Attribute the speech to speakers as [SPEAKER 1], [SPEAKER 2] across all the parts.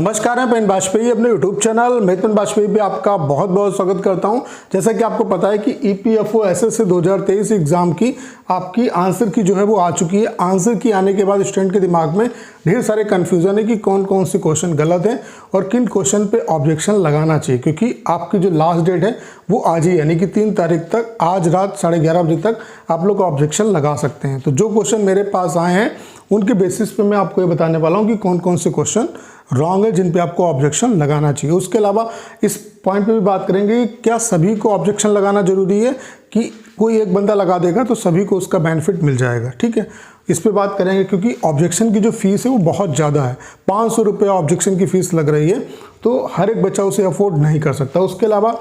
[SPEAKER 1] नमस्कार, मैं पेन बाजपेयी अपने YouTube चैनल मेतन बाजपेयी पे आपका बहुत बहुत स्वागत करता हूं। जैसा कि आपको पता है कि EPFO SSC 2023 एग्जाम की आपकी आंसर की जो है वो आ चुकी है। आंसर की आने के बाद स्टूडेंट के दिमाग में ढेर सारे कन्फ्यूजन है कि कौन कौन से क्वेश्चन गलत हैं और किन क्वेश्चन पे ऑब्जेक्शन लगाना चाहिए, क्योंकि आपकी जो लास्ट डेट है वो आज ही यानी कि 3 तारीख तक, आज रात 11:30 बजे तक आप लोग ऑब्जेक्शन लगा सकते हैं। तो जो क्वेश्चन मेरे पास आए हैं उनके बेसिस पे मैं आपको ये बताने वाला हूँ कि कौन कौन से क्वेश्चन रॉन्ग है जिन पे आपको ऑब्जेक्शन लगाना चाहिए। उसके अलावा इस पॉइंट पे भी बात करेंगे कि क्या सभी को ऑब्जेक्शन लगाना जरूरी है कि कोई एक बंदा लगा देगा तो सभी को उसका बेनिफिट मिल जाएगा। ठीक है, इस पे बात करेंगे क्योंकि ऑब्जेक्शन की जो फीस है वो बहुत ज़्यादा है। 500 रुपये ऑब्जेक्शन की फ़ीस लग रही है, तो हर एक बच्चा उसे अफोर्ड नहीं कर सकता। उसके अलावा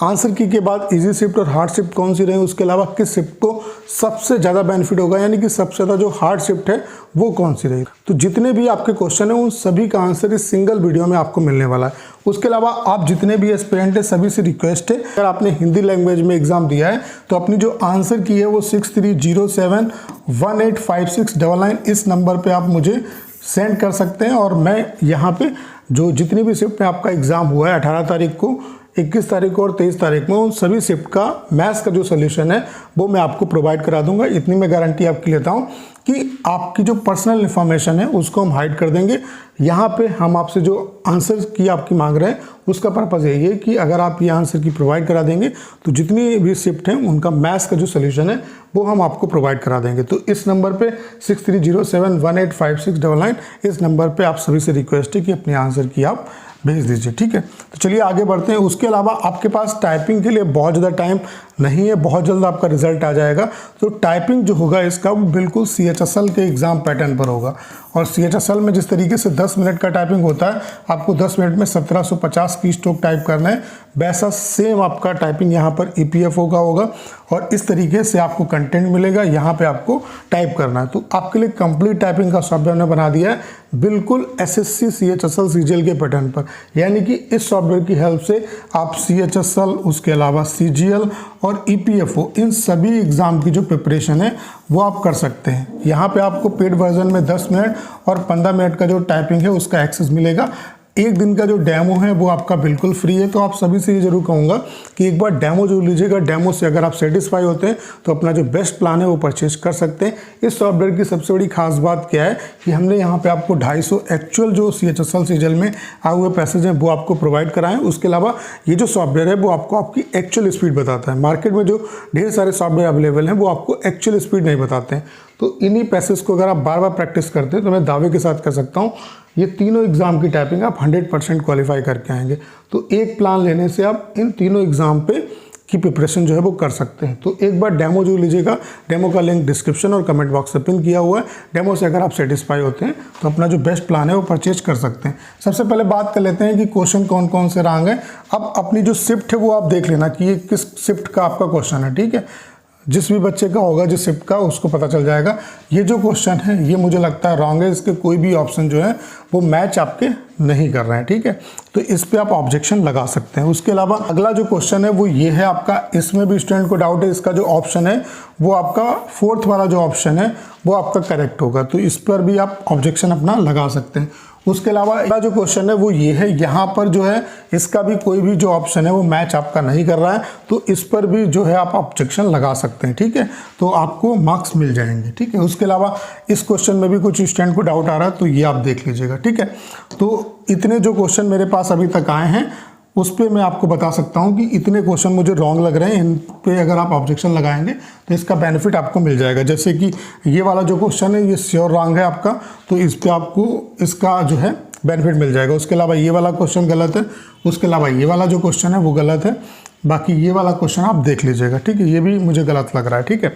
[SPEAKER 1] आंसर की के बाद इजी शिफ्ट और हार्ड शिफ्ट कौन सी रहे, उसके अलावा किस शिफ्ट को सबसे ज़्यादा बेनिफिट होगा, यानी कि सबसे ज़्यादा जो हार्ड शिफ्ट है वो कौन सी रहेगी। तो जितने भी आपके क्वेश्चन हैं उन सभी का आंसर इस सिंगल वीडियो में आपको मिलने वाला है। उसके अलावा आप जितने भी एस्पिरेंट हैं सभी से रिक्वेस्ट है, अगर आपने हिंदी लैंग्वेज में एग्जाम दिया है तो अपनी जो आंसर की है वो 6307185699 इस नंबर पर आप मुझे सेंड कर सकते हैं। और मैं यहाँ पे जो जितनी भी शिफ्ट में आपका एग्जाम हुआ है 18 तारीख को, 21 तारीख को और 23 तारीख में, उन सभी शिफ्ट का मैथ्स का जो सोल्यूशन है वो मैं आपको प्रोवाइड करा दूंगा। इतनी मैं गारंटी आपकी लेता हूँ कि आपकी जो पर्सनल इन्फॉर्मेशन है उसको हम हाइड कर देंगे। यहाँ पे हम आपसे जो आंसर की आपकी मांग रहे हैं उसका पर्पज़ यही है कि अगर आप ये आंसर की प्रोवाइड करा देंगे तो जितनी भी शिफ्ट हैं उनका मैथ्स का जो सोल्यूशन है वो हम आपको प्रोवाइड करा देंगे। तो इस नंबर पे 6307185699 इस नंबर पे आप सभी से रिक्वेस्ट है कि अपने आंसर की आप भेज दीजिए। ठीक है, तो चलिए आगे बढ़ते हैं। उसके अलावा आपके पास टाइपिंग के लिए बहुत ज़्यादा टाइम नहीं है, बहुत जल्द आपका रिजल्ट आ जाएगा। तो टाइपिंग जो होगा इसका वो बिल्कुल CHSL के एग्ज़ाम पैटर्न पर होगा। और CHSL में जिस तरीके से 10 मिनट का टाइपिंग होता है, आपको 10 मिनट में 1750 की स्ट्रोक टाइप करना है, वैसा सेम आपका टाइपिंग यहाँ पर EPFO का होगा। और इस तरीके से आपको कंटेंट मिलेगा, यहाँ पे आपको टाइप करना है। तो आपके लिए कंप्लीट टाइपिंग का सॉफ्टवेयर ने बना दिया है बिल्कुल SSC CHSL CGL के पैटर्न पर, यानी कि इस सॉफ्टवेयर की हेल्प से आप CHSL, उसके अलावा CGL और EPFO इन सभी एग्ज़ाम की जो प्रिपरेशन है वो आप कर सकते हैं। यहाँ पे आपको पेड वर्जन में 10 मिनट और 15 मिनट का जो टाइपिंग है उसका एक्सेस मिलेगा। एक दिन का जो डेमो है वो आपका बिल्कुल फ्री है। तो आप सभी से ये जरूर कहूँगा कि एक बार डेमो जो लीजिएगा, डेमो से अगर आप सेटिस्फाई होते हैं तो अपना जो बेस्ट प्लान है वो परचेज कर सकते हैं। इस सॉफ्टवेयर की सबसे बड़ी खास बात क्या है कि हमने यहाँ पे आपको 250 एक्चुअल जो CHSL CGL में आए हुए पैसेज हैं वो आपको प्रोवाइड कराएं। उसके अलावा ये जो सॉफ्टवेयर है वो आपको आपकी एक्चुअल स्पीड बताता है। मार्केट में जो ढेर सारे सॉफ्टवेयर अवेलेबल हैं वो आपको एक्चुअल स्पीड नहीं बताते हैं। तो इन्हीं पैसेज को अगर आप बार बार प्रैक्टिस करते हैं तो मैं दावे के साथ कह सकता हूँ ये तीनों एग्ज़ाम की टाइपिंग आप 100% क्वालिफाई करके आएंगे। तो एक प्लान लेने से आप इन तीनों एग्ज़ाम पे की प्रिपरेशन जो है वो कर सकते हैं। तो एक बार डेमो जो लीजिएगा, डेमो का लिंक डिस्क्रिप्शन और कमेंट बॉक्स में पिन किया हुआ है। डेमो से अगर आप सेटिस्फाई होते हैं तो अपना जो बेस्ट प्लान है वो परचेज कर सकते हैं। सबसे पहले बात कर लेते हैं कि क्वेश्चन कौन कौन से रॉन्ग है। अब अपनी जो शिफ्ट है वो आप देख लेना कि ये किस शिफ्ट का आपका क्वेश्चन है। ठीक है, जिस भी बच्चे का होगा जिस शिफ्ट का, उसको पता चल जाएगा। ये जो क्वेश्चन है ये मुझे लगता है रॉन्ग है, इसके कोई भी ऑप्शन जो है वो मैच आपके नहीं कर रहे हैं। ठीक है, तो इस पे आप ऑब्जेक्शन लगा सकते हैं। उसके अलावा अगला जो क्वेश्चन है वो ये है आपका, इसमें भी स्टूडेंट को डाउट है, इसका जो ऑप्शन है वो आपका 4th वाला जो ऑप्शन है वो आपका करेक्ट होगा। तो इस पर भी आप ऑब्जेक्शन अपना लगा सकते हैं। उसके अलावा अगला जो क्वेश्चन है वो ये है, यहाँ पर जो है इसका भी कोई भी जो ऑप्शन है वो मैच आपका नहीं कर रहा है, तो इस पर भी जो है आप ऑब्जेक्शन लगा सकते हैं। ठीक है, तो आपको मार्क्स मिल जाएंगे। ठीक है, उसके अलावा इस क्वेश्चन में भी कुछ स्टूडेंट को डाउट आ रहा है तो ये आप देख लीजिएगा। ठीक है, तो इतने जो क्वेश्चन मेरे पास अभी तक आए हैं उस पर मैं आपको बता सकता हूं कि इतने क्वेश्चन मुझे रॉन्ग लग रहे हैं, इन पे अगर आप ऑब्जेक्शन लगाएंगे तो इसका बेनिफिट आपको मिल जाएगा। जैसे कि ये वाला जो क्वेश्चन है ये श्योर रॉन्ग है आपका, तो इस पे आपको इसका जो है बेनिफिट मिल जाएगा। उसके अलावा ये वाला क्वेश्चन गलत है, उसके अलावा ये वाला जो क्वेश्चन है वो गलत है, बाकी ये वाला क्वेश्चन आप देख लीजिएगा। ठीक है, ये भी मुझे गलत लग रहा है। ठीक है,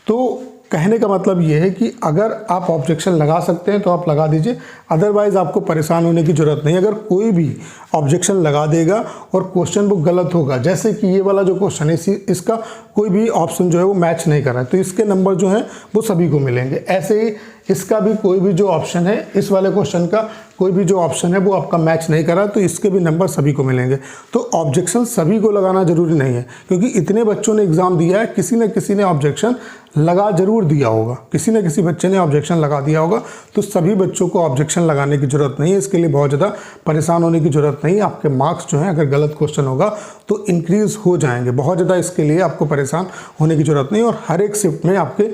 [SPEAKER 1] तो कहने का मतलब ये है कि अगर आप ऑब्जेक्शन लगा सकते हैं तो आप लगा दीजिए, अदरवाइज़ आपको परेशान होने की ज़रूरत नहीं। अगर कोई भी ऑब्जेक्शन लगा देगा और क्वेश्चन वो गलत होगा, जैसे कि ये वाला जो क्वेश्चन है इसका कोई भी ऑप्शन जो है वो मैच नहीं कर रहा है, तो इसके नंबर जो है वो सभी को मिलेंगे। ऐसे ही इसका भी कोई भी जो ऑप्शन है, इस वाले क्वेश्चन का कोई भी जो ऑप्शन है वो आपका मैच नहीं करा, तो इसके भी नंबर सभी को मिलेंगे। तो ऑब्जेक्शन सभी को लगाना जरूरी नहीं है, क्योंकि इतने बच्चों ने एग्जाम दिया है, किसी न किसी ने ऑब्जेक्शन लगा जरूर दिया होगा, किसी न किसी बच्चे ने ऑब्जेक्शन लगा दिया होगा। तो सभी बच्चों को ऑब्जेक्शन लगाने की जरूरत नहीं है, इसके लिए बहुत ज़्यादा परेशान होने की जरूरत नहीं है। आपके मार्क्स जो हैं अगर गलत क्वेश्चन होगा तो इंक्रीज हो जाएंगे, बहुत ज़्यादा इसके लिए आपको परेशान होने की जरूरत नहीं। और हर एक शिफ्ट में आपके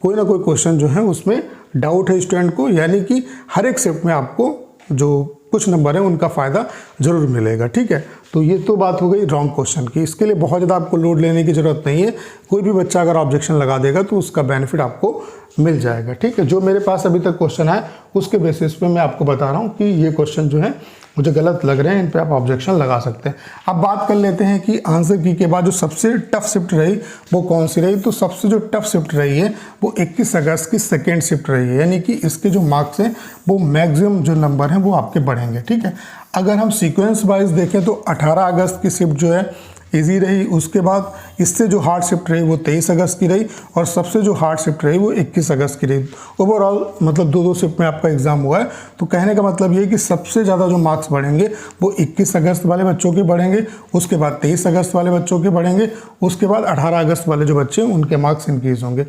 [SPEAKER 1] कोई ना कोई क्वेश्चन जो है उसमें डाउट है स्टूडेंट को, यानी कि हर एक शिफ्ट में आपको जो कुछ नंबर है उनका फ़ायदा ज़रूर मिलेगा। ठीक है, तो ये तो बात हो गई रॉन्ग क्वेश्चन की। इसके लिए बहुत ज़्यादा आपको लोड लेने की ज़रूरत नहीं है, कोई भी बच्चा अगर ऑब्जेक्शन लगा देगा तो उसका बेनिफिट आपको मिल जाएगा। ठीक है, जो मेरे पास अभी तक क्वेश्चन है उसके बेसिस पे मैं आपको बता रहा हूँ कि ये क्वेश्चन जो है मुझे गलत लग रहे हैं, इन पे आप ऑब्जेक्शन लगा सकते हैं। अब बात कर लेते हैं कि आंसर की के बाद जो सबसे टफ शिफ्ट रही वो कौन सी रही। तो सबसे जो टफ शिफ्ट रही है वो 21 अगस्त की सेकेंड शिफ्ट रही है, यानी कि इसके जो मार्क्स हैं वो मैक्सिमम जो नंबर हैं वो आपके बढ़ेंगे। ठीक है, अगर हम सीक्वेंस वाइज देखें तो 18 अगस्त की शिफ्ट जो है इजी रही, उसके बाद इससे जो हार्ड शिफ्ट रही वो 23 अगस्त की रही, और सबसे जो हार्ड शिफ्ट रही वो 21 अगस्त की रही। ओवरऑल मतलब दो शिफ्ट में आपका एग्जाम हुआ है। तो कहने का मतलब ये है कि सबसे ज़्यादा जो मार्क्स बढ़ेंगे वो 21 अगस्त वाले बच्चों के बढ़ेंगे, उसके बाद 23 अगस्त वाले बच्चों के बढ़ेंगे, उसके बाद 18 अगस्त वाले जो बच्चे हैं उनके मार्क्स इंक्रीज होंगे।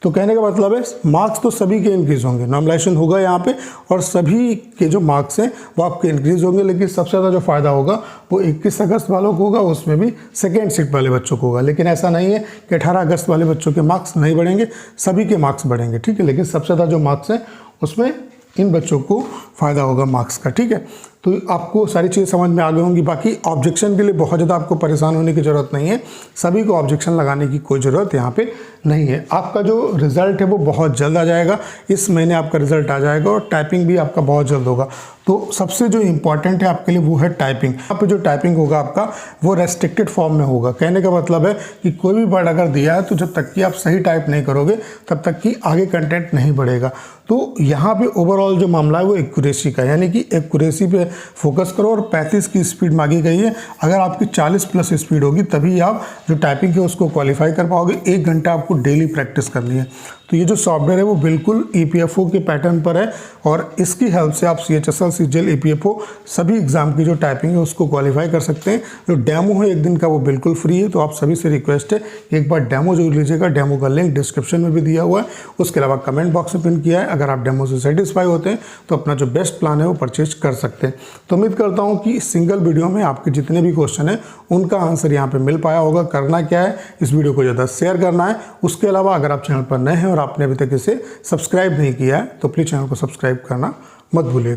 [SPEAKER 1] तो कहने का मतलब है मार्क्स तो सभी के इंक्रीज होंगे, नॉर्मलाइजेशन होगा यहाँ पे और सभी के जो मार्क्स हैं वो आपके इंक्रीज होंगे, लेकिन सबसे ज़्यादा जो फ़ायदा होगा वो 21 अगस्त वालों को होगा, उसमें भी सेकेंड शिफ्ट वाले बच्चों को होगा। लेकिन ऐसा नहीं है कि 18 अगस्त वाले बच्चों के मार्क्स नहीं बढ़ेंगे, सभी के मार्क्स बढ़ेंगे। ठीक है, लेकिन सबसे ज़्यादा जो मार्क्स हैं उसमें इन बच्चों को फ़ायदा होगा मार्क्स का। ठीक है, तो आपको सारी चीज़ें समझ में आ गई होंगी। बाकी ऑब्जेक्शन के लिए बहुत ज़्यादा आपको परेशान होने की ज़रूरत नहीं है, सभी को ऑब्जेक्शन लगाने की कोई ज़रूरत यहाँ पे नहीं है। आपका जो रिज़ल्ट है वो बहुत जल्द आ जाएगा, इस महीने आपका रिज़ल्ट आ जाएगा, और टाइपिंग भी आपका बहुत जल्द होगा। तो सबसे जो इम्पॉर्टेंट है आपके लिए वो है टाइपिंग। यहाँ पे जो टाइपिंग होगा आपका वो रेस्ट्रिक्टेड फॉर्म में होगा। कहने का मतलब है कि कोई भी वर्ड अगर दिया है तो जब तक कि आप सही टाइप नहीं करोगे तब तक कि आगे कंटेंट नहीं बढ़ेगा। तो यहाँ पे ओवरऑल जो मामला है वो एक्यूरेसी का, यानी कि एक्यूरेसी पे फोकस करो। और 35 की स्पीड मांगी गई है, अगर आपकी 40 प्लस स्पीड होगी तभी आप जो टाइपिंग है उसको क्वालिफाई कर पाओगे। 1 घंटा आपको डेली प्रैक्टिस करनी है। तो ये जो सॉफ्टवेयर है वो बिल्कुल EPFO के पैटर्न पर है, और इसकी हेल्प से आप CHSL, CGL, EPFO सभी एग्जाम की जो टाइपिंग है उसको क्वालिफाई कर सकते हैं। जो डेमो है 1 दिन का वो बिल्कुल फ्री है, तो आप सभी से रिक्वेस्ट है कि एक बार डेमो जरूर लीजिएगा। डेमो का लिंक डिस्क्रिप्शन में भी दिया हुआ है, उसके अलावा कमेंट बॉक्स में पिन किया है। अगर आप डेमो से सेटिस्फाई होते हैं तो अपना जो बेस्ट प्लान है वो परचेज कर सकते हैं। तो उम्मीद करता हूँ कि सिंगल वीडियो में आपके जितने भी क्वेश्चन हैं उनका आंसर यहाँ पे मिल पाया होगा। करना क्या है, इस वीडियो को ज़्यादा शेयर करना है। उसके अलावा अगर आप चैनल पर नए हैं और आपने अभी तक इसे सब्सक्राइब नहीं किया है तो प्लीज़ चैनल को सब्सक्राइब करना मत भूलिएगा।